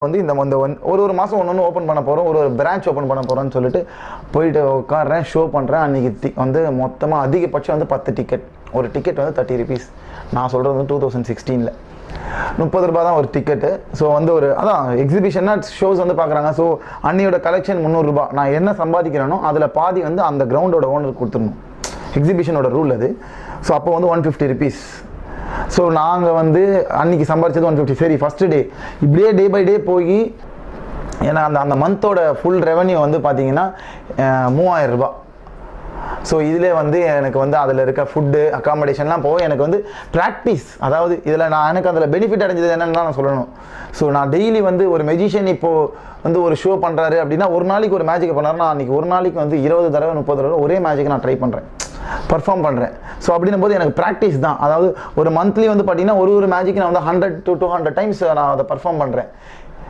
வந்து இந்த ஒரு மாதம் ஒன்று ஓப்பன் பண்ண போகிறோம், ஒரு பிரான்ச் ஓப்பன் பண்ண போகிறோன்னு சொல்லிட்டு போயிட்டு உட்காடுறேன், ஷோ பண்ணுறேன். அன்றைக்கி வந்து மொத்தமாக அதிகபட்சம் வந்து 10 டிக்கெட். ஒரு டிக்கெட் வந்து 30 rupees. நான் சொல்கிறது வந்து 2016 30 ரூபா தான் ஒரு டிக்கெட்டு. ஸோ வந்து ஒரு அதான் எக்ஸிபிஷன்னா ஷோஸ் வந்து பார்க்குறாங்க. ஸோ அன்னியோட கலெக்ஷன் 300 ரூபா. நான் என்ன சம்பாதிக்கிறேனோ அதில் பாதி வந்து அந்த கிரவுண்டோட ஓனருக்கு கொடுத்துடணும். எக்ஸிபிஷனோட ரூல் அது. ஸோ அப்போ வந்து 150 rupees. ஸோ நாங்கள் வந்து அன்றைக்கி சம்பாதிச்சது 150. சரி, ஃபஸ்ட்டு டே இப்படியே டே பை டே போய் ஏன்னா அந்த மந்தோட ஃபுல் ரெவன்யூ வந்து பார்த்தீங்கன்னா 3000 ரூபா. ஸோ இதில் வந்து எனக்கு வந்து அதில் இருக்க ஃபுட்டு அக்காமடேஷன்லாம் போக எனக்கு வந்து ப்ராக்டிஸ், அதாவது இதில் எனக்கு அதில் பெனிஃபிட் அடைஞ்சது என்னென்னு நான் சொல்லணும். ஸோ நான் டெய்லி வந்து ஒரு மெஜிஷியன் இப்போது வந்து ஒரு ஷோ பண்ணுறாரு அப்படின்னா ஒரு நாளைக்கு ஒரு மேஜிக் பண்ணாருன்னா அன்றைக்கி ஒரு நாளைக்கு வந்து 20 தடவை 30 தடவை ஒரே மேஜிக் நான் ட்ரை பண்ணுறேன், பர்ஃபார்ம் பண்ணுறேன். ஸோ அப்படின்னும் போது எனக்கு ப்ராக்டிஸ் தான். அதாவது ஒரு மந்த்லி வந்து பார்த்தீங்கன்னா ஒரு மேஜிக் நான் வந்து 100 to 200 டைம்ஸ் நான் அதை பர்ஃபார்ம் பண்ணுறேன்.